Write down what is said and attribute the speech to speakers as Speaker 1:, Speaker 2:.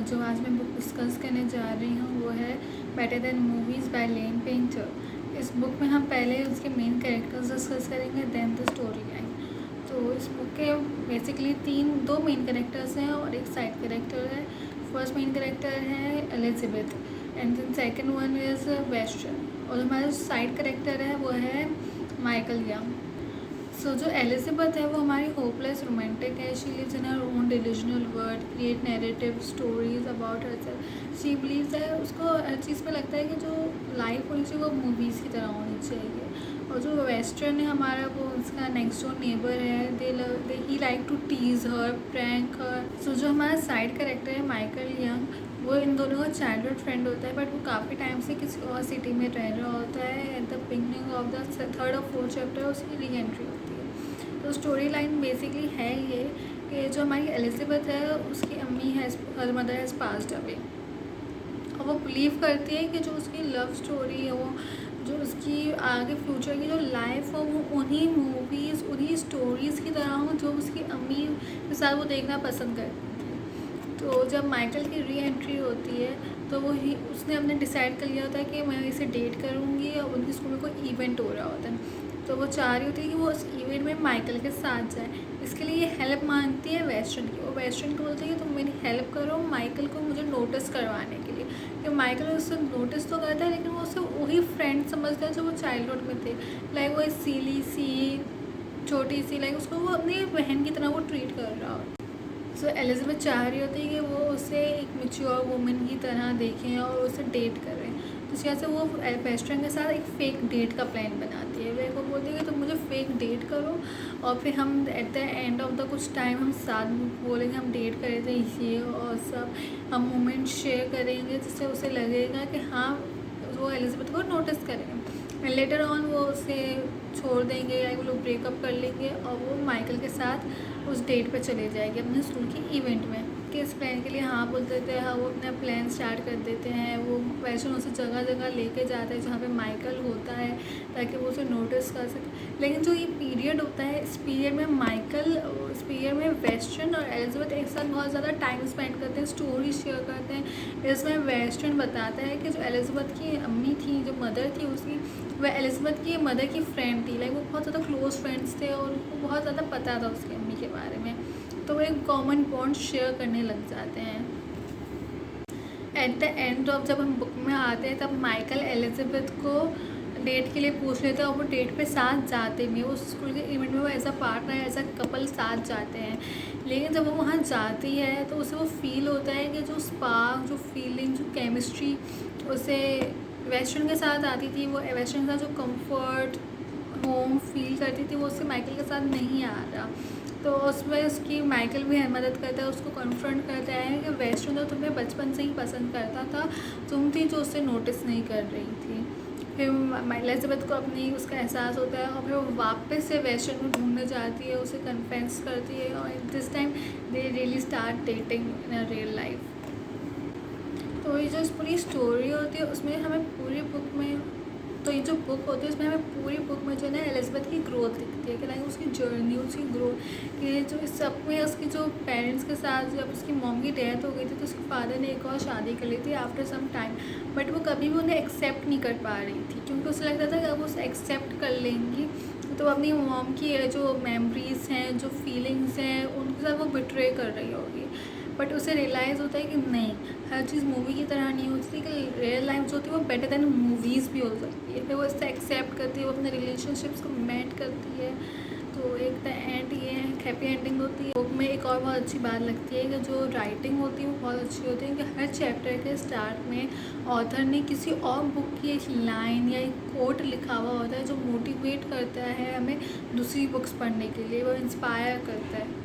Speaker 1: जो आज मैं बुक डिस्कस करने जा रही हूँ वो है बेटर देन मूवीज़ बाय लेन पेंटर। इस बुक में हम पहले उसके मेन कैरेक्टर्स डिस्कस करेंगे, देन द स्टोरी लाइन। तो इस बुक के बेसिकली दो मेन कैरेक्टर्स हैं और एक साइड कैरेक्टर है। फर्स्ट मेन कैरेक्टर है Elizabeth and then second one is western, और हमारा जो साइड कैरेक्टर है वो है माइकल यंग। सो जो एलिजाबेथ है वो हमारी होपलेस रोमांटिक है। She lives in her own delusional world, create narrative stories about herself. She believes है, उसको हर चीज़ में लगता है कि जो लाइफ होनी चाहिए वो मूवीज़ की तरह होनी चाहिए। और जो वेस्टर्न है हमारा, वो उसका नेक्स्ट डोर नेबर है। They he like to tease her, prank her. So जो हमारा साइड कैरेक्टर है माइकल यंग, वो इन दोनों का चाइल्डहुड फ्रेंड होता है, बट वो काफ़ी टाइम से किसी और सिटी में रह रहा होता है। At the beginning of the third और फोर्थ चैप्टर उसकी री एंट्री होती है। तो स्टोरी लाइन बेसिकली है ये कि जो हमारी एलिजाबेथ है उसकी अम्मी है, her mother has passed away, और वो बिलीव करती है कि जो उसकी लव स्टोरी है, वो जो उसकी आगे फ्यूचर की जो लाइफ हो वो उन्हीं मूवीज़, उन्हीं स्टोरीज़ की तरह हो जो उसकी अम्मी के साथ वो देखना पसंद करती थी। तो जब माइकल की री एंट्री होती है तो उसने अपने डिसाइड कर लिया होता है कि मैं इसे डेट करूँगी, और उनके स्कूल में कोई इवेंट हो रहा होता है। तो वो चाह रही होती है कि वो उस इवेंट में माइकल के साथ जाए। इसके लिए ये हेल्प मांगती है वेस्टर्न की, और वेस्टर्न को बोलती है कि तुम मेरी हेल्प करो माइकल को मुझे नोटिस करवाने के लिए। कि माइकल उससे नोटिस तो करता है लेकिन वो उससे वही फ्रेंड समझता है जो वो चाइल्डहुड में थे। लाइक वो सीली सी, छोटी सी, लाइक उसको वो अपनी बहन की तरह वो ट्रीट कर रहा होता है। सो एलिजाबेथ चाह रही होती है कि वो उसे एक मैच्योर वुमेन की तरह देखें और उसे डेट करें। तो इस वजह से वो वेस्टर्न के साथ एक फ़ेक डेट का प्लान बनाती है। वो बोलती है कि तुम मुझे फ़ेक डेट करो, और फिर हम at the end of the कुछ टाइम हम साथ बोलेंगे हम डेट करे थे ये और सब, हम मोमेंट शेयर करेंगे जिससे उसे लगेगा कि हाँ वो एलिजाबेथ को नोटिस करेंगे। लेटर ऑन वो उसे छोड़ देंगे या वो लोग ब्रेकअप कर लेंगे, और वो माइकल के साथ उस डेट पे चले जाएगी अपने स्कूल की इवेंट में। कि इस प्लान के लिए हाँ बोल देते हैं, हाँ वो अपना प्लान स्टार्ट कर देते हैं। वो वैसे उसे जगह जगह लेके जाते हैं जहाँ पे माइकल होता है ताकि वो उसे नोटिस कर सके। लेकिन जो ये पीरियड होता है, इस पीरियड में इस पीरियड में वेस्टर्न और एलिजाबेथ एक साथ बहुत ज़्यादा टाइम स्पेंड करते हैं, स्टोरी शेयर करते हैं। इसमें वेस्टर्न बताता है कि जो एलिजाबेथ की अम्मी थी, जो मदर थी उसकी, वह एलिजाबेथ की मदर की फ्रेंड थी। लाइक वो बहुत ज़्यादा क्लोज फ्रेंड्स थे और उनको बहुत ज़्यादा पता था उसकी अम्मी के बारे में। तो वो एक कॉमन बॉन्ड शेयर करने लग जाते हैं। एट द एंड ऑफ जब हम बुक में आते हैं तब माइकल एलिजाबेथ को डेट के लिए पूछ लेते हैं और वो डेट पे साथ जाते भी हैं। वो स्कूल के इवेंट में वो as a partner, as a couple साथ जाते हैं। लेकिन जब वो वहाँ जाती है तो उसे वो फील होता है कि जो स्पार्क, जो फीलिंग, जो केमिस्ट्री उसे वेस्टर्न के साथ आती थी, वो वेस्टर्न का जो कंफर्ट होम फील करती थी, वो उससे माइकल के साथ नहीं आ रहा। तो उसमें उसकी माइकल भी मदद करता है, उसको कन्फ्रंट करता है कि वेस्टर्न तो तुम्हें बचपन से ही पसंद करता था, तुम थी जो उसे नोटिस नहीं कर रही थी। फिर एलिजाबेथ को अपनी उसका एहसास होता है, और फिर वो वापस से वेस्टर्न को ढूंढने जाती है, उसे कन्फेस करती है, और this time they really start dating in a real life. तो ये जो पूरी स्टोरी होती है उसमें हमें पूरी बुक में, तो ये जो बुक होती है उसमें हमें पूरी बुक में जो है ना एलिजाबेथ की ग्रोथ दिखती है कि लाइक उसकी जर्नी, उसकी ग्रोथ, कि जो इस सब में उसकी जो पेरेंट्स के साथ जब उसकी मॉम की डेथ हो गई थी तो उसके फादर ने एक और शादी कर ली थी आफ्टर सम टाइम, बट वो कभी भी उन्हें एक्सेप्ट नहीं कर पा रही थी क्योंकि उसे लगता था कि अब उसे एक्सेप्ट कर लेंगी तो अपनी मॉम की जो मेमोरीज़ हैं, जो फीलिंग्स हैं, उनके साथ वो बिट्रे कर रही होगी। बट उसे रियलाइज़ होता है कि नहीं, हर चीज़ मूवी की तरह नहीं होती, कि रियल लाइफ जो होती है वो बेटर देन मूवीज़ भी हो सकती है। फिर वो इससे एक्सेप्ट करती है, वो अपने रिलेशनशिप्स को मेंट करती है। तो एक द एंड ये हैप्पी एंडिंग होती है। बुक में एक और बहुत अच्छी बात लगती है कि जो राइटिंग होती है वो बहुत अच्छी होती है, कि हर चैप्टर के स्टार्ट में ऑथर ने किसी और बुक की एक लाइन या एक कोट लिखा हुआ होता है जो मोटिवेट करता है हमें दूसरी बुक्स पढ़ने के लिए, वो इंस्पायर करता है।